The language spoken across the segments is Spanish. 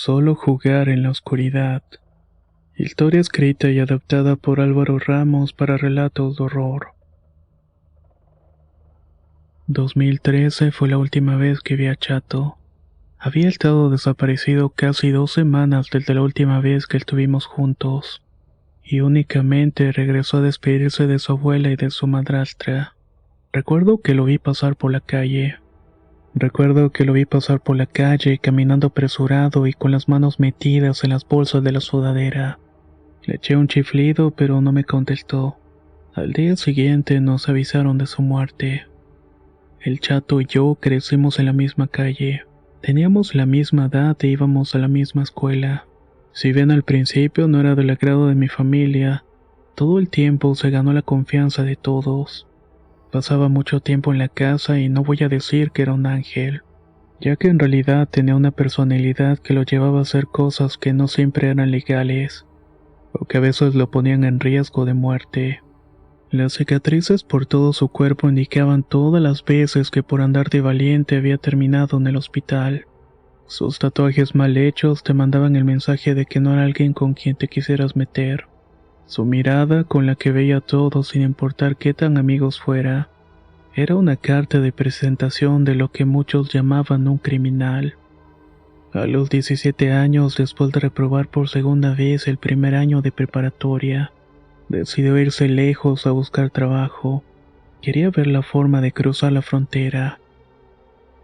Solo jugar en la oscuridad. Historia escrita y adaptada por Álvaro Ramos para relatos de horror. 2013 fue la última vez que vi a Chato. Había estado desaparecido casi 2 semanas desde la última vez que estuvimos juntos, y únicamente regresó a despedirse de su abuela y de su madrastra. Recuerdo que lo vi pasar por la calle. Caminando apresurado y con las manos metidas en las bolsas de la sudadera. Le eché un chiflido, pero no me contestó. Al día siguiente nos avisaron de su muerte. El Chato y yo crecimos en la misma calle. Teníamos la misma edad e íbamos a la misma escuela. Si bien al principio no era del agrado de mi familia, todo el tiempo se ganó la confianza de todos. Pasaba mucho tiempo en la casa y no voy a decir que era un ángel, ya que en realidad tenía una personalidad que lo llevaba a hacer cosas que no siempre eran legales, o que a veces lo ponían en riesgo de muerte. Las cicatrices por todo su cuerpo indicaban todas las veces que por andar de valiente había terminado en el hospital. Sus tatuajes mal hechos te mandaban el mensaje de que no era alguien con quien te quisieras meter. Su mirada, con la que veía a todos sin importar qué tan amigos fuera, era una carta de presentación de lo que muchos llamaban un criminal. A los 17 años, después de reprobar por segunda vez el primer año de preparatoria, decidió irse lejos a buscar trabajo. Quería ver la forma de cruzar la frontera.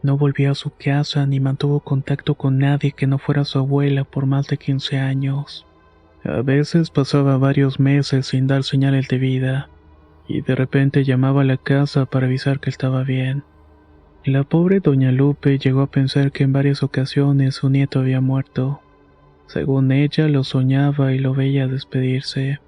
No volvió a su casa ni mantuvo contacto con nadie que no fuera su abuela por más de 15 años. A veces pasaba varios meses sin dar señales de vida, y de repente llamaba a la casa para avisar que estaba bien. La pobre doña Lupe llegó a pensar que en varias ocasiones su nieto había muerto. Según ella, lo soñaba y lo veía despedirse.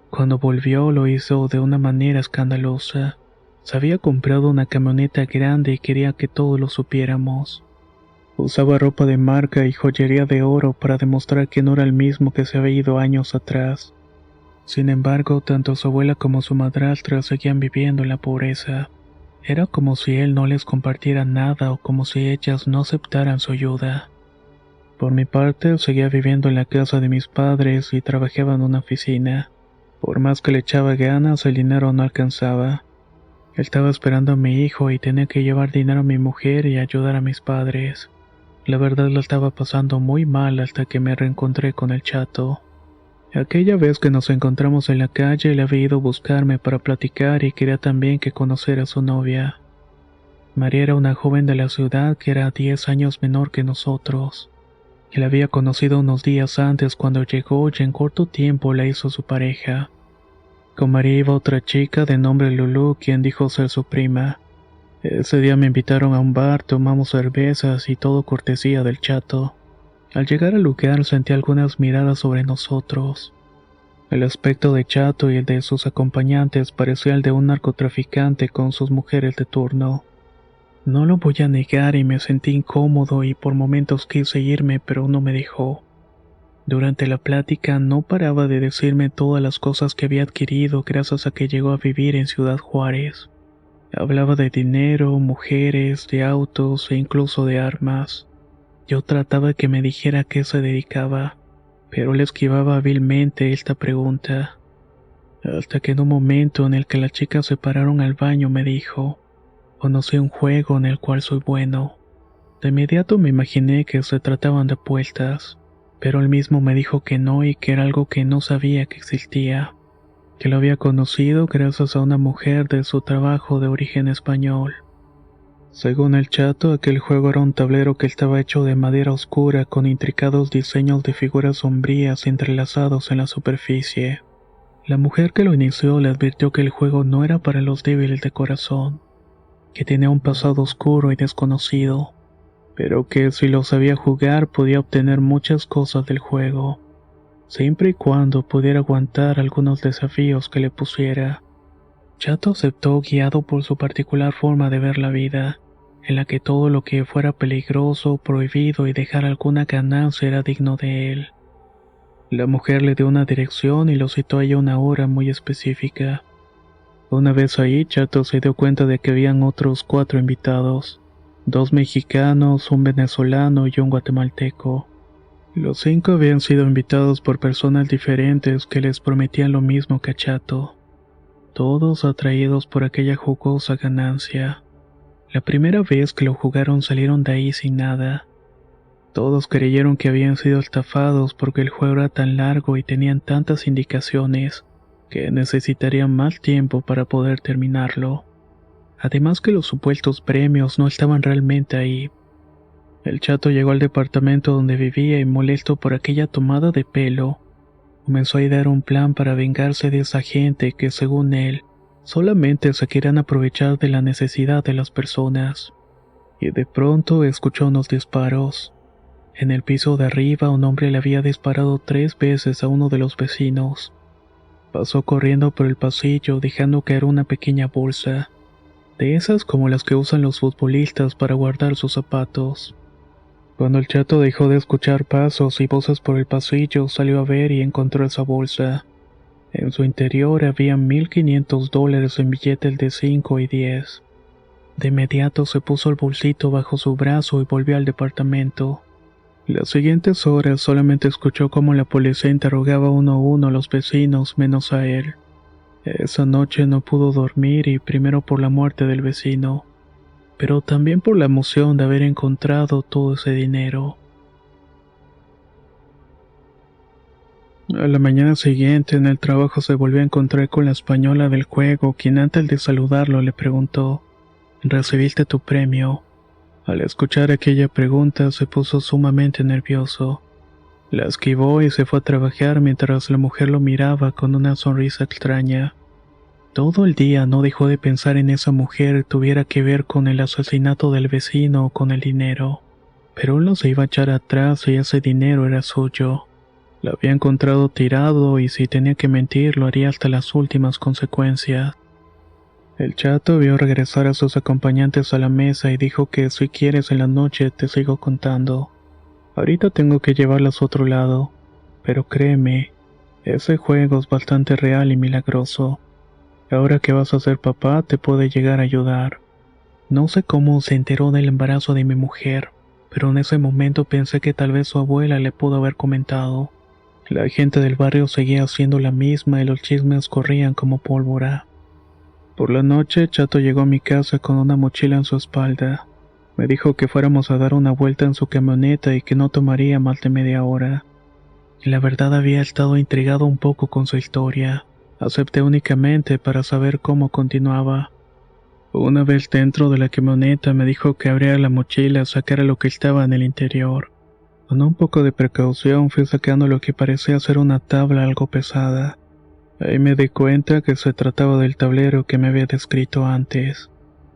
Cuando volvió lo hizo de una manera escandalosa. Se había comprado una camioneta grande y quería que todos lo supiéramos. Usaba ropa de marca y joyería de oro para demostrar que no era el mismo que se había ido años atrás. Sin embargo, tanto su abuela como su madrastra seguían viviendo en la pobreza. Era como si él no les compartiera nada o como si ellas no aceptaran su ayuda. Por mi parte, seguía viviendo en la casa de mis padres y trabajaba en una oficina. Por más que le echaba ganas, el dinero no alcanzaba. Estaba esperando a mi hijo y tenía que llevar dinero a mi mujer y ayudar a mis padres. La verdad la estaba pasando muy mal hasta que me reencontré con el Chato. Aquella vez que nos encontramos en la calle, él había ido a buscarme para platicar y quería también que conociera a su novia. María era una joven de la ciudad que era 10 años menor que nosotros. Él había conocido unos días antes cuando llegó y en corto tiempo la hizo su pareja. Con María iba otra chica de nombre Lulú, quien dijo ser su prima. Ese día me invitaron a un bar, tomamos cervezas y todo cortesía del Chato. Al llegar al lugar sentí algunas miradas sobre nosotros. El aspecto de Chato y el de sus acompañantes parecía el de un narcotraficante con sus mujeres de turno. No lo voy a negar y me sentí incómodo y por momentos quise irme, pero no me dejó. Durante la plática no paraba de decirme todas las cosas que había adquirido gracias a que llegó a vivir en Ciudad Juárez. Hablaba de dinero, mujeres, de autos e incluso de armas. Yo trataba que me dijera a qué se dedicaba, pero le esquivaba hábilmente esta pregunta. Hasta que en un momento en el que las chicas se pararon al baño me dijo: «Conocí un juego en el cual soy bueno». De inmediato me imaginé que se trataban de apuestas, pero él mismo me dijo que no y que era algo que no sabía que existía, que lo había conocido gracias a una mujer de su trabajo de origen español. Según el Chato, aquel juego era un tablero que estaba hecho de madera oscura con intricados diseños de figuras sombrías entrelazados en la superficie. La mujer que lo inició le advirtió que el juego no era para los débiles de corazón, que tenía un pasado oscuro y desconocido, pero que si lo sabía jugar podía obtener muchas cosas del juego, siempre y cuando pudiera aguantar algunos desafíos que le pusiera. Chato aceptó, guiado por su particular forma de ver la vida, en la que todo lo que fuera peligroso, prohibido y dejar alguna ganancia era digno de él. La mujer le dio una dirección y lo citó a ella una hora muy específica. Una vez ahí, Chato se dio cuenta de que habían otros 4 invitados, 2 mexicanos, un venezolano y un guatemalteco. Los 5 habían sido invitados por personas diferentes que les prometían lo mismo que a Chato, todos atraídos por aquella jugosa ganancia. La primera vez que lo jugaron salieron de ahí sin nada. Todos creyeron que habían sido estafados porque el juego era tan largo y tenían tantas indicaciones que necesitarían más tiempo para poder terminarlo. Además que los supuestos premios no estaban realmente ahí. El Chato llegó al departamento donde vivía y, molesto por aquella tomada de pelo, comenzó a idear un plan para vengarse de esa gente que, según él, solamente se querían aprovechar de la necesidad de las personas. Y de pronto escuchó unos disparos. En el piso de arriba un hombre le había disparado 3 veces a uno de los vecinos. Pasó corriendo por el pasillo dejando caer una pequeña bolsa, de esas como las que usan los futbolistas para guardar sus zapatos. Cuando el Chato dejó de escuchar pasos y voces por el pasillo, salió a ver y encontró esa bolsa. En su interior había $1,500 en billetes de 5 y 10. De inmediato se puso el bolsito bajo su brazo y volvió al departamento. Las siguientes horas solamente escuchó cómo la policía interrogaba uno a uno a los vecinos menos a él. Esa noche no pudo dormir, y primero por la muerte del vecino, pero también por la emoción de haber encontrado todo ese dinero. A la mañana siguiente en el trabajo se volvió a encontrar con la española del juego, quien antes de saludarlo le preguntó: ¿recibiste tu premio? Al escuchar aquella pregunta se puso sumamente nervioso. La esquivó y se fue a trabajar mientras la mujer lo miraba con una sonrisa extraña. Todo el día no dejó de pensar en esa mujer tuviera que ver con el asesinato del vecino o con el dinero. Pero él no se iba a echar atrás y ese dinero era suyo. Lo había encontrado tirado y si tenía que mentir lo haría hasta las últimas consecuencias. El Chato vio regresar a sus acompañantes a la mesa y dijo que si quieres en la noche te sigo contando. Ahorita tengo que llevarlas a otro lado, pero créeme, ese juego es bastante real y milagroso. Ahora que vas a ser papá te puede llegar a ayudar. No sé cómo se enteró del embarazo de mi mujer, pero en ese momento pensé que tal vez su abuela le pudo haber comentado. La gente del barrio seguía haciendo la misma y los chismes corrían como pólvora. Por la noche, Chato llegó a mi casa con una mochila en su espalda. Me dijo que fuéramos a dar una vuelta en su camioneta y que no tomaría más de media hora. La verdad había estado intrigado un poco con su historia. Acepté únicamente para saber cómo continuaba. Una vez dentro de la camioneta me dijo que abriera la mochila y sacara lo que estaba en el interior. Con un poco de precaución fui sacando lo que parecía ser una tabla algo pesada. Ahí me di cuenta que se trataba del tablero que me había descrito antes.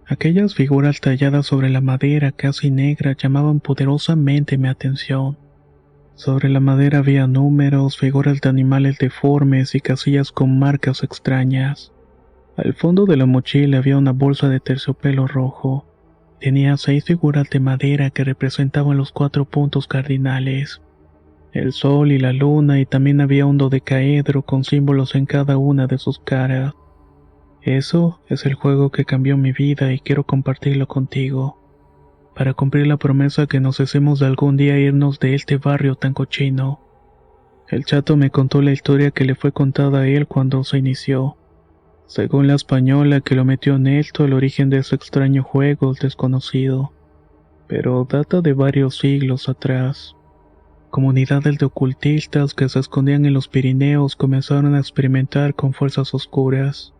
Aquellas figuras talladas sobre la madera casi negra llamaban poderosamente mi atención. Sobre la madera había números, figuras de animales deformes y casillas con marcas extrañas. Al fondo de la mochila había una bolsa de terciopelo rojo. Tenía 6 figuras de madera que representaban los 4 puntos cardinales: el sol y la luna, y también había un dodecaedro con símbolos en cada una de sus caras. Eso es el juego que cambió mi vida y quiero compartirlo contigo, para cumplir la promesa que nos hicimos de algún día irnos de este barrio tan cochino. El Chato me contó la historia que le fue contada a él cuando se inició. Según la española que lo metió en esto, el origen de ese extraño juego es desconocido, pero data de varios siglos atrás. Comunidades de ocultistas que se escondían en los Pirineos comenzaron a experimentar con fuerzas oscuras.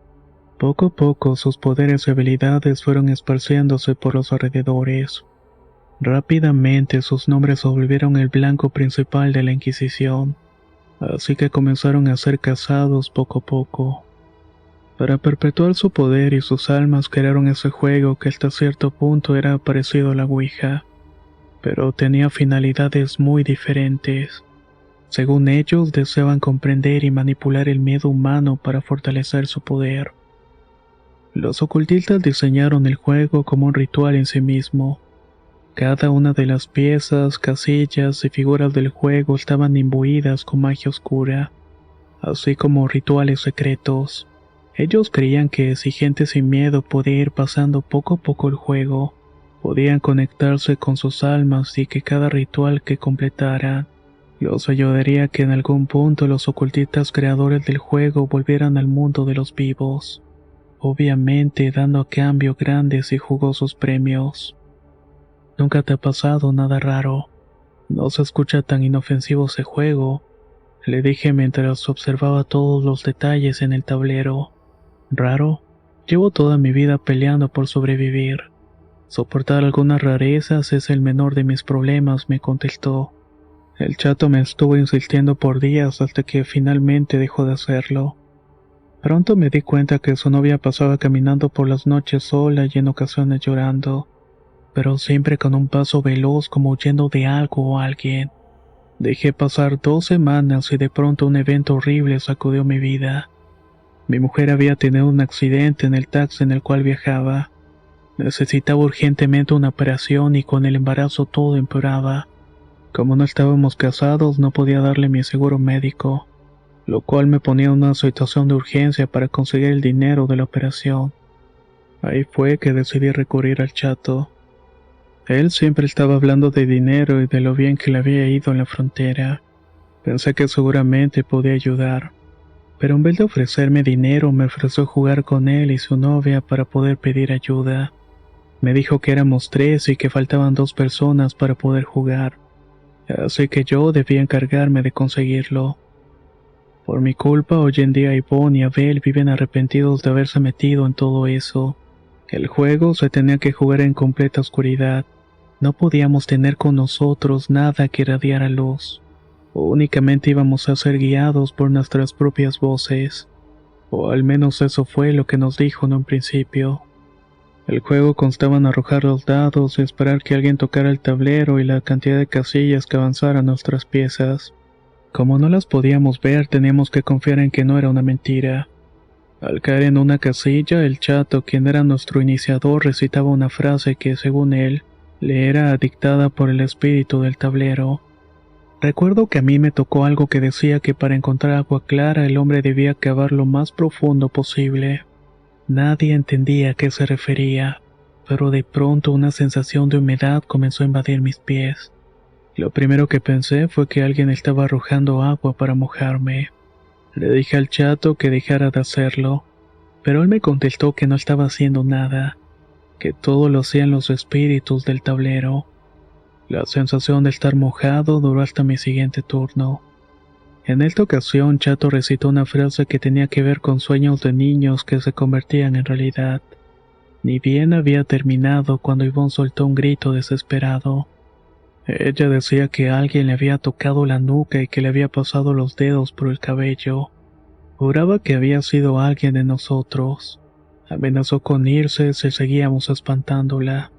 Poco a poco sus poderes y habilidades fueron esparciéndose por los alrededores. Rápidamente sus nombres se volvieron el blanco principal de la Inquisición, así que comenzaron a ser cazados poco a poco. Para perpetuar su poder y sus almas crearon ese juego que hasta cierto punto era parecido a la Ouija, pero tenía finalidades muy diferentes. Según ellos, deseaban comprender y manipular el miedo humano para fortalecer su poder. Los ocultistas diseñaron el juego como un ritual en sí mismo. Cada una de las piezas, casillas y figuras del juego estaban imbuidas con magia oscura, así como rituales secretos. Ellos creían que si gente sin miedo podía ir pasando poco a poco el juego, podían conectarse con sus almas y que cada ritual que completaran Los ayudaría a que en algún punto los ocultistas creadores del juego volvieran al mundo de los vivos, obviamente dando a cambio grandes y jugosos premios. ¿Nunca te ha pasado nada raro? No se escucha tan inofensivo ese juego, le dije mientras observaba todos los detalles en el tablero. ¿Raro? Llevo toda mi vida peleando por sobrevivir. Soportar algunas rarezas es el menor de mis problemas, me contestó. El chato me estuvo insistiendo por días hasta que finalmente dejó de hacerlo. Pronto me di cuenta que su novia pasaba caminando por las noches sola y en ocasiones llorando, pero siempre con un paso veloz como huyendo de algo o alguien. Dejé pasar 2 semanas y de pronto un evento horrible sacudió mi vida. Mi mujer había tenido un accidente en el taxi en el cual viajaba. Necesitaba urgentemente una operación y con el embarazo todo empeoraba. Como no estábamos casados, no podía darle mi seguro médico, lo cual me ponía en una situación de urgencia para conseguir el dinero de la operación. Ahí fue que decidí recurrir al chato. Él siempre estaba hablando de dinero y de lo bien que le había ido en la frontera. Pensé que seguramente podía ayudar, pero en vez de ofrecerme dinero me ofreció jugar con él y su novia para poder pedir ayuda. Me dijo que éramos 3 y que faltaban 2 personas para poder jugar, así que yo debía encargarme de conseguirlo. Por mi culpa, hoy en día Yvonne y Abel viven arrepentidos de haberse metido en todo eso. El juego se tenía que jugar en completa oscuridad. No podíamos tener con nosotros nada que irradiara luz. Únicamente íbamos a ser guiados por nuestras propias voces. O al menos eso fue lo que nos dijo en un principio. El juego constaba en arrojar los dados y esperar que alguien tocara el tablero y la cantidad de casillas que avanzaran nuestras piezas. Como no las podíamos ver, teníamos que confiar en que no era una mentira. Al caer en una casilla, el chato, quien era nuestro iniciador, recitaba una frase que, según él, le era dictada por el espíritu del tablero. Recuerdo que a mí me tocó algo que decía que para encontrar agua clara el hombre debía cavar lo más profundo posible. Nadie entendía a qué se refería, pero de pronto una sensación de humedad comenzó a invadir mis pies. Lo primero que pensé fue que alguien estaba arrojando agua para mojarme. Le dije al chato que dejara de hacerlo, pero él me contestó que no estaba haciendo nada, que todo lo hacían los espíritus del tablero. La sensación de estar mojado duró hasta mi siguiente turno. En esta ocasión, Chato recitó una frase que tenía que ver con sueños de niños que se convertían en realidad. Ni bien había terminado cuando Yvonne soltó un grito desesperado. Ella decía que alguien le había tocado la nuca y que le había pasado los dedos por el cabello. Juraba que había sido alguien de nosotros. Amenazó con irse si seguíamos espantándola.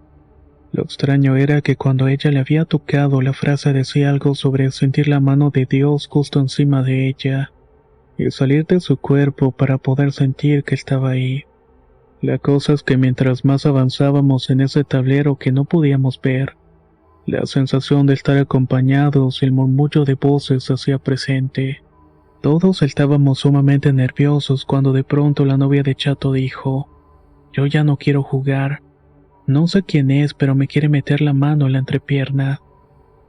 Lo extraño era que cuando ella le había tocado, la frase decía algo sobre sentir la mano de Dios justo encima de ella y salir de su cuerpo para poder sentir que estaba ahí. La cosa es que mientras más avanzábamos en ese tablero que no podíamos ver, la sensación de estar acompañados y el murmullo de voces se hacía presente. Todos estábamos sumamente nerviosos cuando de pronto la novia de Chato dijo: «Yo ya no quiero jugar. No sé quién es, pero me quiere meter la mano en la entrepierna».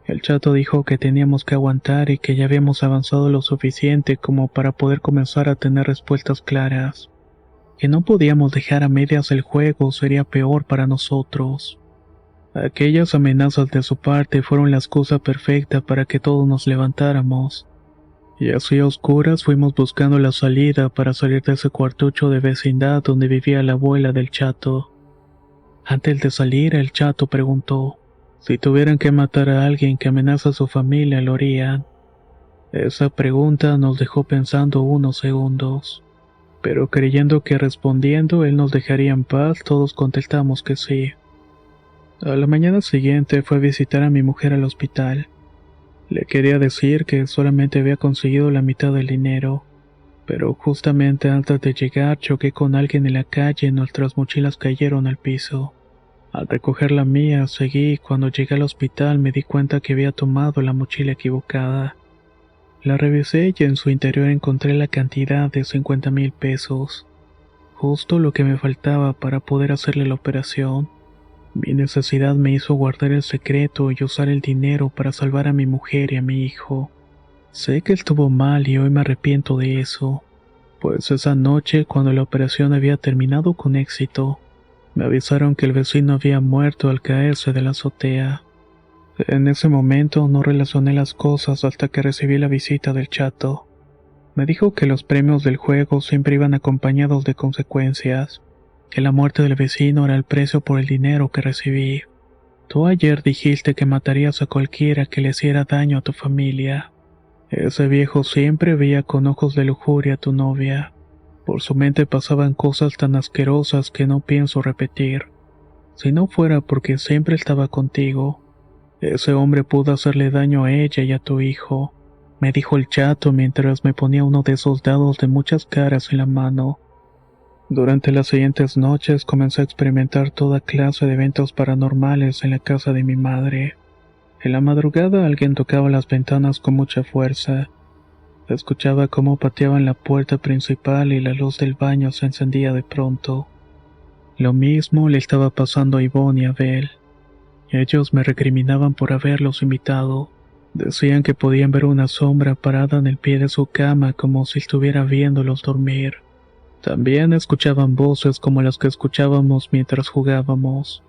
El Chato dijo que teníamos que aguantar y que ya habíamos avanzado lo suficiente como para poder comenzar a tener respuestas claras. Que no podíamos dejar a medias el juego, sería peor para nosotros. Aquellas amenazas de su parte fueron la excusa perfecta para que todos nos levantáramos. Y así a oscuras fuimos buscando la salida para salir de ese cuartucho de vecindad donde vivía la abuela del Chato. Antes de salir, el Chato preguntó: si tuvieran que matar a alguien que amenaza a su familia, ¿lo harían? Esa pregunta nos dejó pensando unos segundos, pero creyendo que respondiendo él nos dejaría en paz, todos contestamos que sí. A la mañana siguiente fue a visitar a mi mujer al hospital. Le quería decir que solamente había conseguido la mitad del dinero, pero justamente antes de llegar choqué con alguien en la calle y nuestras mochilas cayeron al piso. Al recoger la mía, seguí y cuando llegué al hospital me di cuenta que había tomado la mochila equivocada. La revisé y en su interior encontré la cantidad de 50,000 pesos, justo lo que me faltaba para poder hacerle la operación. Mi necesidad me hizo guardar el secreto y usar el dinero para salvar a mi mujer y a mi hijo. Sé que estuvo mal y hoy me arrepiento de eso, pues esa noche, cuando la operación había terminado con éxito, me avisaron que el vecino había muerto al caerse de la azotea. En ese momento no relacioné las cosas hasta que recibí la visita del chato. Me dijo que los premios del juego siempre iban acompañados de consecuencias, que la muerte del vecino era el precio por el dinero que recibí. Tú ayer dijiste que matarías a cualquiera que le hiciera daño a tu familia. Ese viejo siempre veía con ojos de lujuria a tu novia. Por su mente pasaban cosas tan asquerosas que no pienso repetir. Si no fuera porque siempre estaba contigo, ese hombre pudo hacerle daño a ella y a tu hijo, me dijo el chato mientras me ponía uno de esos dados de muchas caras en la mano. Durante las siguientes noches comencé a experimentar toda clase de eventos paranormales en la casa de mi madre. En la madrugada alguien tocaba las ventanas con mucha fuerza. Escuchaba cómo pateaban la puerta principal y la luz del baño se encendía de pronto. Lo mismo le estaba pasando a Ivonne y a Abel. Ellos me recriminaban por haberlos invitado. Decían que podían ver una sombra parada en el pie de su cama como si estuviera viéndolos dormir. También escuchaban voces como las que escuchábamos mientras jugábamos.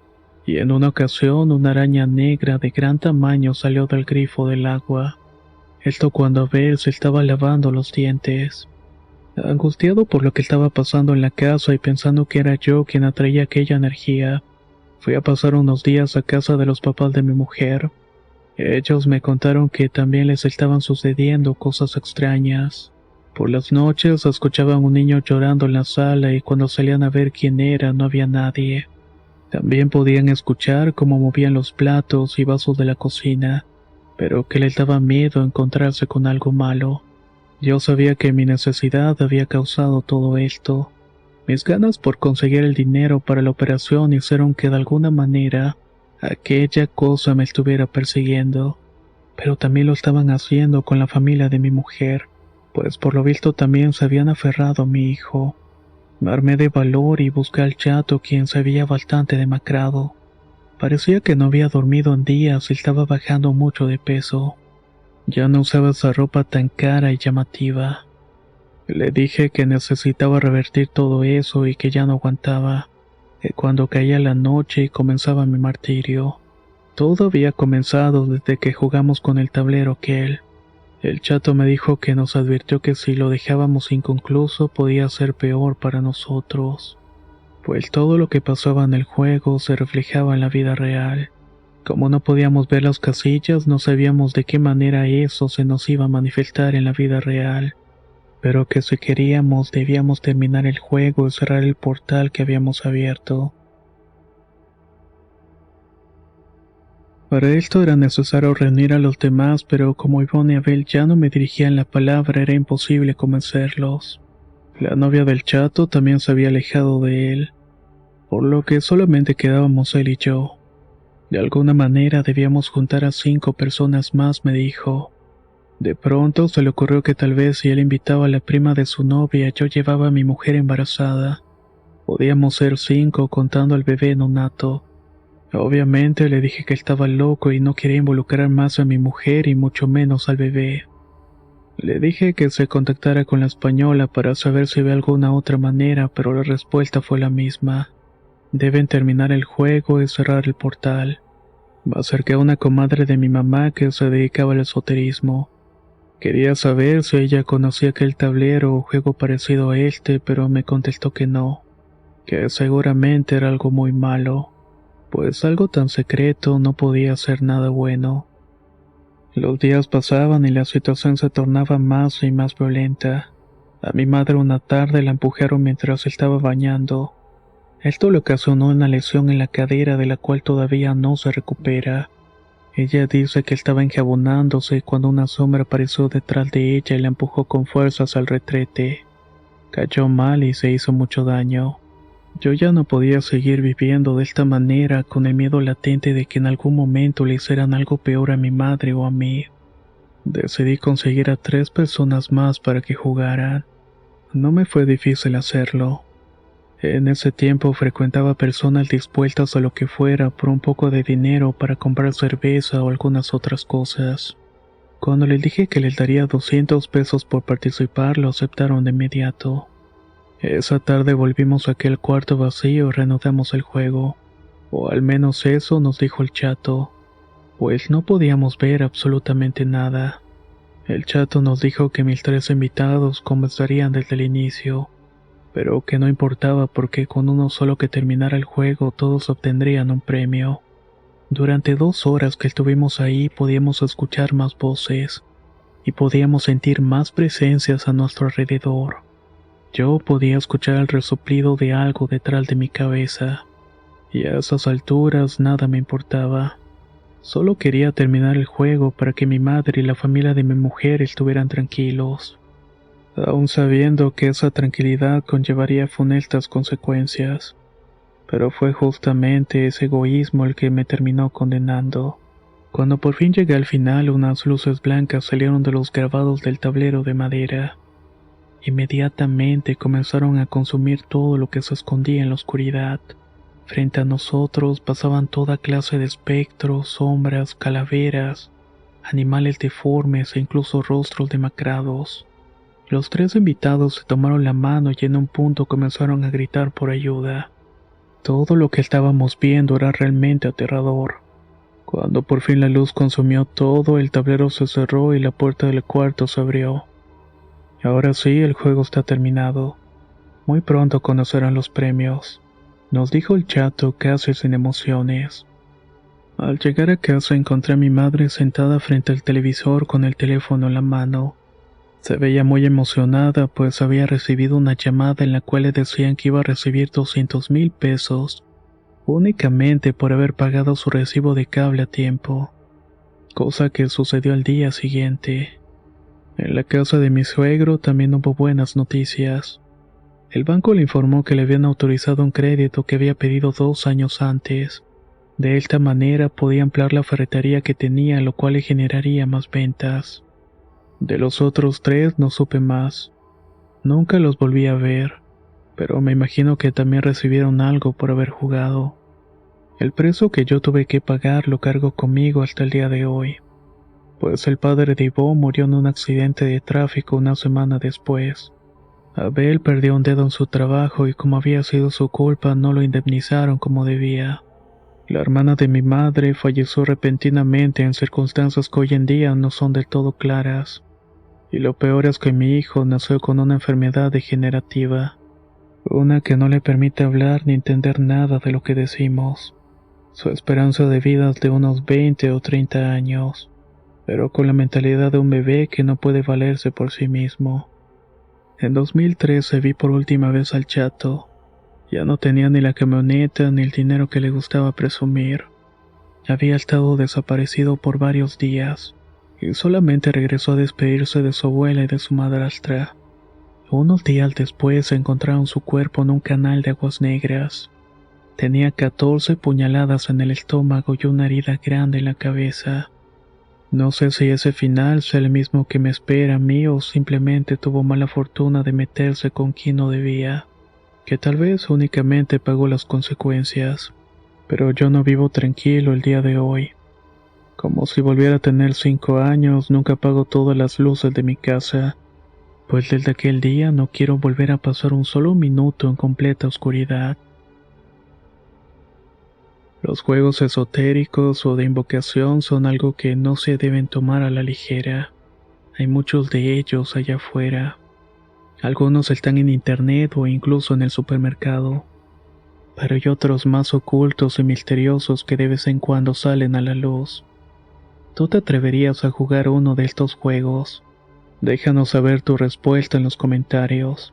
Y en una ocasión una araña negra de gran tamaño salió del grifo del agua. Esto cuando Abel se estaba lavando los dientes. Angustiado por lo que estaba pasando en la casa y pensando que era yo quien atraía aquella energía, fui a pasar unos días a casa de los papás de mi mujer. Ellos me contaron que también les estaban sucediendo cosas extrañas. Por las noches escuchaban un niño llorando en la sala y cuando salían a ver quién era no había nadie. También podían escuchar cómo movían los platos y vasos de la cocina, pero que les daba miedo encontrarse con algo malo. Yo sabía que mi necesidad había causado todo esto. Mis ganas por conseguir el dinero para la operación hicieron que de alguna manera aquella cosa me estuviera persiguiendo, pero también lo estaban haciendo con la familia de mi mujer, pues por lo visto también se habían aferrado a mi hijo. Me armé de valor y busqué al chato, quien se veía bastante demacrado. Parecía que no había dormido en días y estaba bajando mucho de peso. Ya no usaba esa ropa tan cara y llamativa. Le dije que necesitaba revertir todo eso y que ya no aguantaba, que cuando caía la noche y comenzaba mi martirio. Todo había comenzado desde que jugamos con el tablero aquel. El chato me dijo que nos advirtió que si lo dejábamos inconcluso podía ser peor para nosotros, pues todo lo que pasaba en el juego se reflejaba en la vida real. Como no podíamos ver las casillas, no sabíamos de qué manera eso se nos iba a manifestar en la vida real, pero que si queríamos debíamos terminar el juego y cerrar el portal que habíamos abierto. Para esto era necesario reunir a los demás, pero como Ivonne y Abel ya no me dirigían la palabra, era imposible convencerlos. La novia del chato también se había alejado de él, por lo que solamente quedábamos él y yo. De alguna manera debíamos juntar a 5 personas más, me dijo. De pronto se le ocurrió que tal vez si él invitaba a la prima de su novia, yo llevaba a mi mujer embarazada. Podíamos ser 5 contando al bebé nonato. Obviamente le dije que estaba loco y no quería involucrar más a mi mujer y mucho menos al bebé. Le dije que se contactara con la española para saber si había alguna otra manera, pero la respuesta fue la misma. Deben terminar el juego y cerrar el portal. Me acerqué a una comadre de mi mamá que se dedicaba al esoterismo. Quería saber si ella conocía aquel tablero o juego parecido a este, pero me contestó que no, que seguramente era algo muy malo, pues algo tan secreto no podía ser nada bueno. Los días pasaban y la situación se tornaba más y más violenta. A mi madre una tarde la empujaron mientras estaba bañando. Esto le ocasionó una lesión en la cadera de la cual todavía no se recupera. Ella dice que estaba enjabonándose cuando una sombra apareció detrás de ella y la empujó con fuerzas al retrete. Cayó mal y se hizo mucho daño. Yo ya no podía seguir viviendo de esta manera con el miedo latente de que en algún momento le hicieran algo peor a mi madre o a mí. Decidí conseguir a 3 personas más para que jugaran. No me fue difícil hacerlo. En ese tiempo frecuentaba personas dispuestas a lo que fuera por un poco de dinero para comprar cerveza o algunas otras cosas. Cuando les dije que les daría 200 pesos por participar, lo aceptaron de inmediato. Esa tarde volvimos a aquel cuarto vacío y reanudamos el juego. O al menos eso nos dijo el chato, pues no podíamos ver absolutamente nada. El chato nos dijo que mis 3 invitados comenzarían desde el inicio, pero que no importaba porque con uno solo que terminara el juego todos obtendrían un premio. Durante 2 horas que estuvimos ahí podíamos escuchar más voces y podíamos sentir más presencias a nuestro alrededor. Yo podía escuchar el resoplido de algo detrás de mi cabeza, y a esas alturas nada me importaba. Solo quería terminar el juego para que mi madre y la familia de mi mujer estuvieran tranquilos, aun sabiendo que esa tranquilidad conllevaría funestas consecuencias. Pero fue justamente ese egoísmo el que me terminó condenando. Cuando por fin llegué al final, unas luces blancas salieron de los grabados del tablero de madera. Inmediatamente comenzaron a consumir todo lo que se escondía en la oscuridad. Frente a nosotros pasaban toda clase de espectros, sombras, calaveras, animales deformes e incluso rostros demacrados. Los 3 invitados se tomaron la mano y en un punto comenzaron a gritar por ayuda. Todo lo que estábamos viendo era realmente aterrador. Cuando por fin la luz consumió todo, el tablero se cerró y la puerta del cuarto se abrió. Ahora sí, el juego está terminado. Muy pronto conocerán los premios, nos dijo el chato casi sin emociones. Al llegar a casa encontré a mi madre sentada frente al televisor con el teléfono en la mano. Se veía muy emocionada pues había recibido una llamada en la cual le decían que iba a recibir 200,000 pesos, únicamente por haber pagado su recibo de cable a tiempo, cosa que sucedió al día siguiente. En la casa de mi suegro también hubo buenas noticias. El banco le informó que le habían autorizado un crédito que había pedido 2 años antes. De esta manera podía ampliar la ferretería que tenía, lo cual le generaría más ventas. De los otros 3 no supe más. Nunca los volví a ver, pero me imagino que también recibieron algo por haber jugado. El precio que yo tuve que pagar lo cargo conmigo hasta el día de hoy, pues el padre de Ivonne murió en un accidente de tráfico una semana después. Abel perdió un dedo en su trabajo y como había sido su culpa no lo indemnizaron como debía. La hermana de mi madre falleció repentinamente en circunstancias que hoy en día no son del todo claras. Y lo peor es que mi hijo nació con una enfermedad degenerativa, una que no le permite hablar ni entender nada de lo que decimos. Su esperanza de vida es de unos 20 o 30 años, pero con la mentalidad de un bebé que no puede valerse por sí mismo. En 2013 vi por última vez al chato. Ya no tenía ni la camioneta ni el dinero que le gustaba presumir. Había estado desaparecido por varios días, y solamente regresó a despedirse de su abuela y de su madrastra. Unos días después encontraron su cuerpo en un canal de aguas negras. Tenía 14 puñaladas en el estómago y una herida grande en la cabeza. No sé si ese final sea el mismo que me espera a mí o simplemente tuvo mala fortuna de meterse con quien no debía, que tal vez únicamente pagó las consecuencias, pero yo no vivo tranquilo el día de hoy. Como si volviera a tener 5 años, nunca apago todas las luces de mi casa, pues desde aquel día no quiero volver a pasar un solo minuto en completa oscuridad. Los juegos esotéricos o de invocación son algo que no se deben tomar a la ligera. Hay muchos de ellos allá afuera. Algunos están en internet o incluso en el supermercado. Pero hay otros más ocultos y misteriosos que de vez en cuando salen a la luz. ¿Tú te atreverías a jugar uno de estos juegos? Déjanos saber tu respuesta en los comentarios.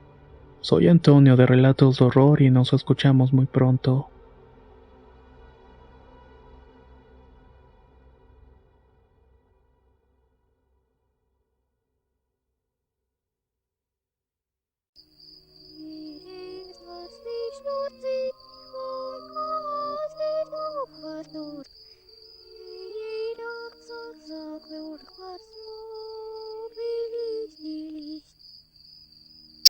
Soy Antonio de Relatos de Horror y nos escuchamos muy pronto.